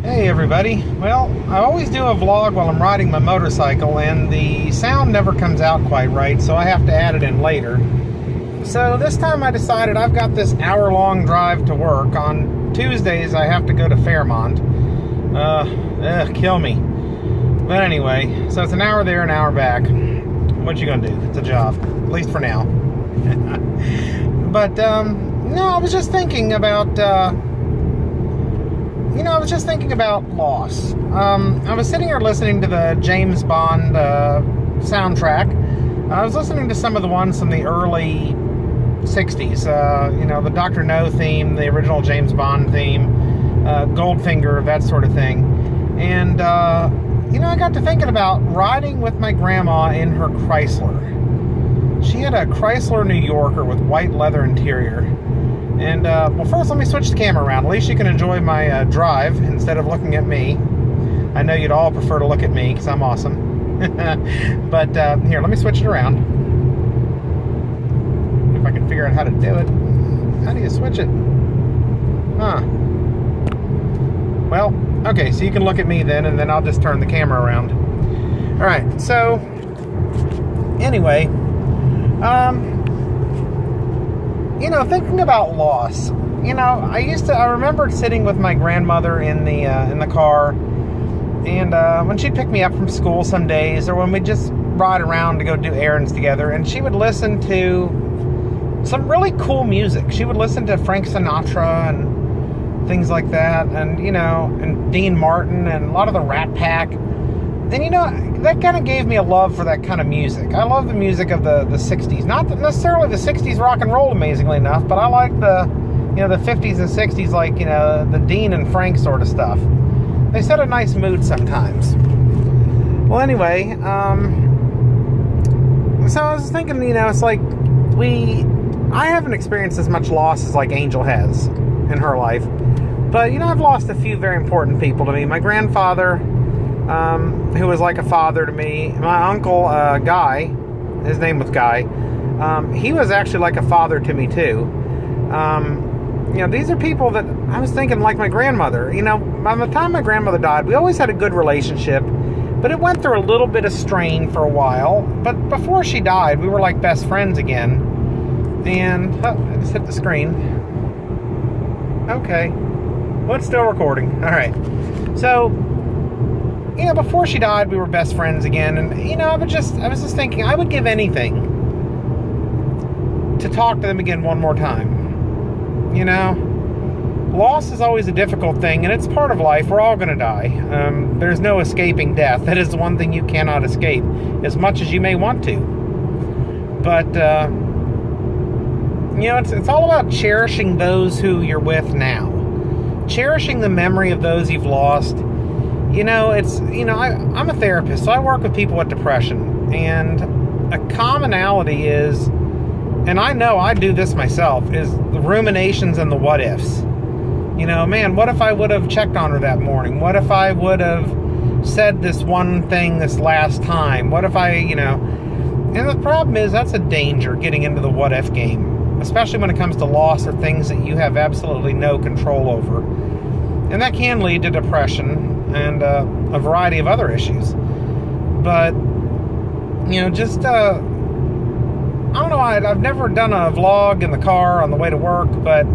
Hey everybody. Well, I always do a vlog while I'm riding my motorcycle and the sound never comes out quite right, so I have to add it in later. So this time I decided I've got this hour-long drive to work. On Tuesdays I have to go to Fairmont. Kill me. But anyway, so it's an hour there, an hour back. What you gonna do? It's a job, at least for now. But no, I was just thinking about loss. I was sitting here listening to the James Bond soundtrack. I was listening to some of the ones from the early 60s. The Dr. No theme, the original James Bond theme, Goldfinger, that sort of thing. And, I got to thinking about riding with my grandma in her Chrysler. She had a Chrysler New Yorker with white leather interior. And, well, first let me switch the camera around. At least you can enjoy my drive instead of looking at me. I know you'd all prefer to look at me because I'm awesome. But, here, let me switch it around. If I can figure out how to do it. How do you switch it? Huh. Well, okay, so you can look at me then, and then I'll just turn the camera around. Alright, so, anyway, thinking about loss, I remembered sitting with my grandmother in the car, and when she'd pick me up from school some days, or when we'd just ride around to go do errands together, and she would listen to some really cool music. She would listen to Frank Sinatra and things like that, and and Dean Martin and a lot of the Rat Pack. And that kind of gave me a love for that kind of music. I love the music of the 60s. Not necessarily the 60s rock and roll, amazingly enough, but I like the 50s and 60s, like, the Dean and Frank sort of stuff. They set a nice mood sometimes. Well, anyway, so I was thinking, it's like I haven't experienced as much loss as like Angel has in her life. But, I've lost a few very important people to me. My grandfather, who was like a father to me. My uncle, Guy, his name was Guy, he was actually like a father to me too. These are people that I was thinking like my grandmother. By the time my grandmother died, we always had a good relationship, but it went through a little bit of strain for a while. But before she died, we were like best friends again. And, I just hit the screen. Okay. Well, it's still recording. Alright. So, before she died, we were best friends again, and I was just thinking I would give anything to talk to them again one more time. Loss is always a difficult thing, and it's part of life. We're all going to die. There's no escaping death. That is the one thing you cannot escape, as much as you may want to. But it's all about cherishing those who you're with now, cherishing the memory of those you've lost. I'm a therapist, so I work with people with depression, and a commonality is, and I know I do this myself, is the ruminations and the what ifs. Man, what if I would have checked on her that morning? What if I would have said this one thing this last time? What if and the problem is that's a danger, getting into the what if game, especially when it comes to loss or things that you have absolutely no control over. And that can lead to depression and a variety of other issues. But, I don't know, I've never done a vlog in the car on the way to work, but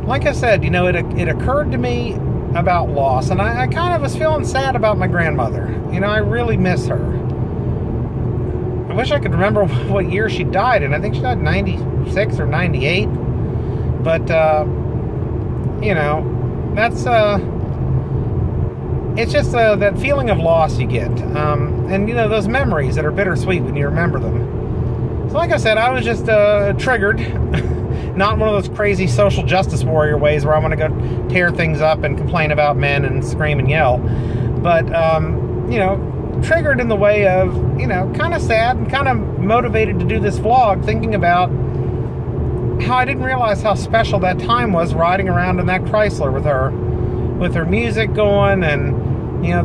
like I said, it occurred to me about loss, and I kind of was feeling sad about my grandmother. I really miss her. I wish I could remember what year she died, and I think she died in 96 or 98. But, that's, it's just that feeling of loss you get. And, those memories that are bittersweet when you remember them. So like I said, I was just triggered. Not one of those crazy social justice warrior ways where I want to go tear things up and complain about men and scream and yell. But, triggered in the way of, kind of sad and kind of motivated to do this vlog, thinking about how I didn't realize how special that time was riding around in that Chrysler with her music going, and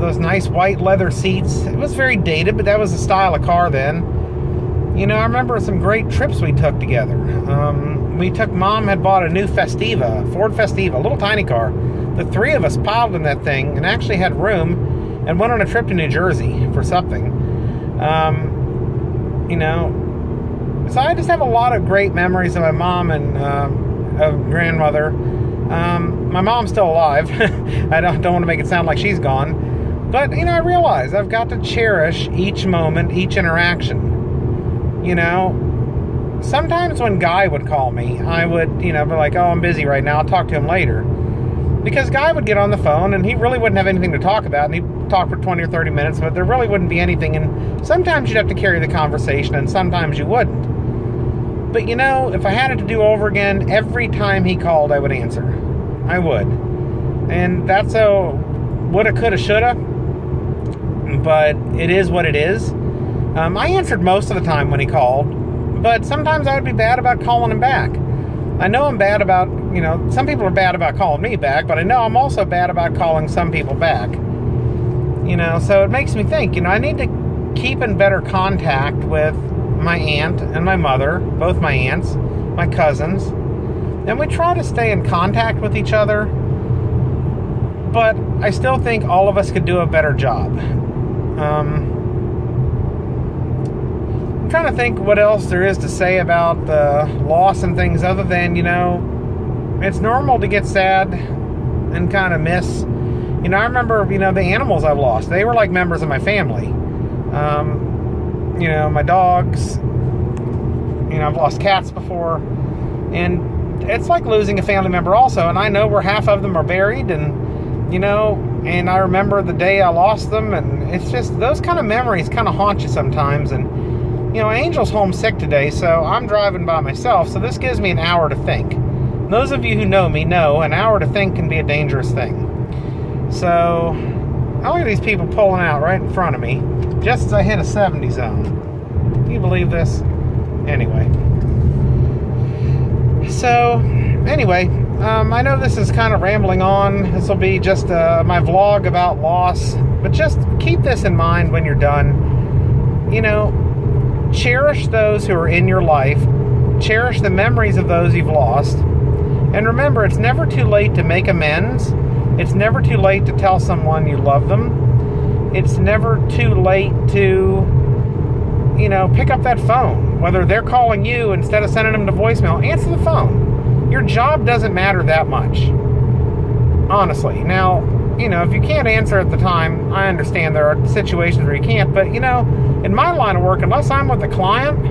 those nice white leather seats. It was very dated, but that was the style of car then. I remember some great trips we took together. Mom had bought a new Festiva, Ford Festiva, a little tiny car, the three of us piled in that thing and actually had room and went on a trip to New Jersey for something. So I just have a lot of great memories of my mom and of grandmother. My mom's still alive. I don't want to make it sound like she's gone. But, I realize I've got to cherish each moment, each interaction. Sometimes when Guy would call me, I would, be like, oh, I'm busy right now. I'll talk to him later. Because Guy would get on the phone and he really wouldn't have anything to talk about. And he'd talk for 20 or 30 minutes, but there really wouldn't be anything. And sometimes you'd have to carry the conversation and sometimes you wouldn't. But, if I had it to do over again, every time he called, I would answer. I would. And that's a woulda, coulda, shoulda. But it is what it is. I answered most of the time when he called, but sometimes I would be bad about calling him back. I know I'm bad about, some people are bad about calling me back, but I know I'm also bad about calling some people back. So it makes me think, I need to keep in better contact with my aunt and my mother, both my aunts, my cousins, and we try to stay in contact with each other, but I still think all of us could do a better job. I'm trying to think what else there is to say about the loss and things other than, it's normal to get sad and kind of miss. I remember, the animals I've lost. They were like members of my family. My dogs. I've lost cats before. And it's like losing a family member also. And I know where half of them are buried. And, and I remember the day I lost them. And it's just, those kind of memories kind of haunt you sometimes. And, Angel's homesick today, so I'm driving by myself. So this gives me an hour to think. Those of you who know me know an hour to think can be a dangerous thing. So, look at these people pulling out right in front of me, just as I hit a 70 zone. Can you believe this? Anyway. So, I know this is kind of rambling on. This will be just my vlog about loss. But just keep this in mind when you're done. Cherish those who are in your life. Cherish the memories of those you've lost. And remember, it's never too late to make amends. It's never too late to tell someone you love them. It's never too late to, pick up that phone. Whether they're calling you instead of sending them to voicemail, answer the phone. Your job doesn't matter that much. Honestly. Now, if you can't answer at the time, I understand there are situations where you can't. But, in my line of work, unless I'm with the client,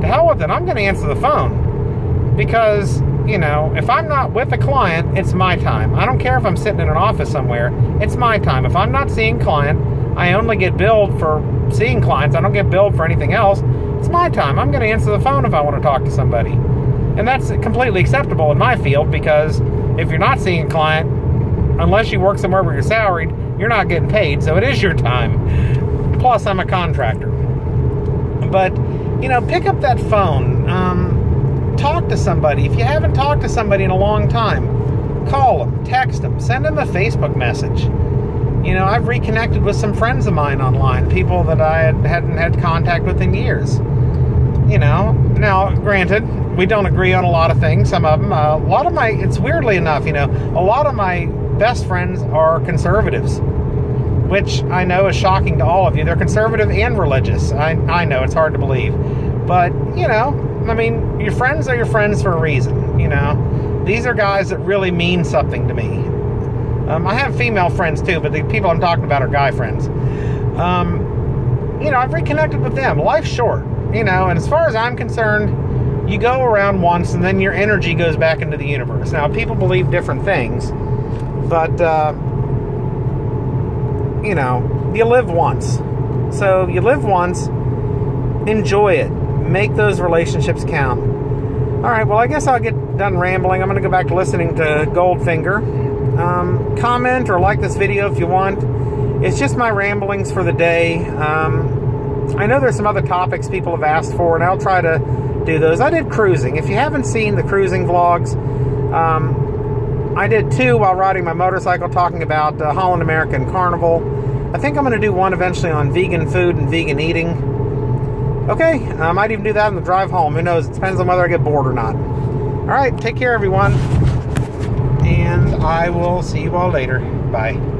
to hell with it, I'm going to answer the phone. Because, if I'm not with a client, it's my time. I don't care if I'm sitting in an office somewhere. It's my time. If I'm not seeing client, I only get billed for seeing clients. I don't get billed for anything else. It's my time. I'm going to answer the phone if I want to talk to somebody. And that's completely acceptable in my field, because if you're not seeing a client, unless you work somewhere where you're salaried, you're not getting paid. So it is your time. Plus, I'm a contractor. But, pick up that phone. Talk to somebody. If you haven't talked to somebody in a long time, call them, text them, send them a Facebook message. I've reconnected with some friends of mine online, people that I hadn't had contact with in years. Now, granted, we don't agree on a lot of things. Some of them, it's weirdly enough, a lot of my best friends are conservatives, which I know is shocking to all of you. They're conservative and religious. I know it's hard to believe, but your friends are your friends for a reason. These are guys that really mean something to me. I have female friends too, but the people I'm talking about are guy friends. I've reconnected with them. Life's short, and as far as I'm concerned, you go around once and then your energy goes back into the universe. Now, people believe different things, but, you live once. So you live once, enjoy it. Make those relationships count. All right, well, I guess I'll get done rambling. I'm going to go back to listening to Goldfinger. Comment or like this video if you want. It's just my ramblings for the day. I know there's some other topics people have asked for, and I'll try to do those. I did cruising. If you haven't seen the cruising vlogs, I did 2 while riding my motorcycle talking about Holland American Carnival. I think I'm going to do one eventually on vegan food and vegan eating. Okay, I might even do that on the drive home. Who knows? It depends on whether I get bored or not. All right, take care, everyone. and I will see you all later. Bye.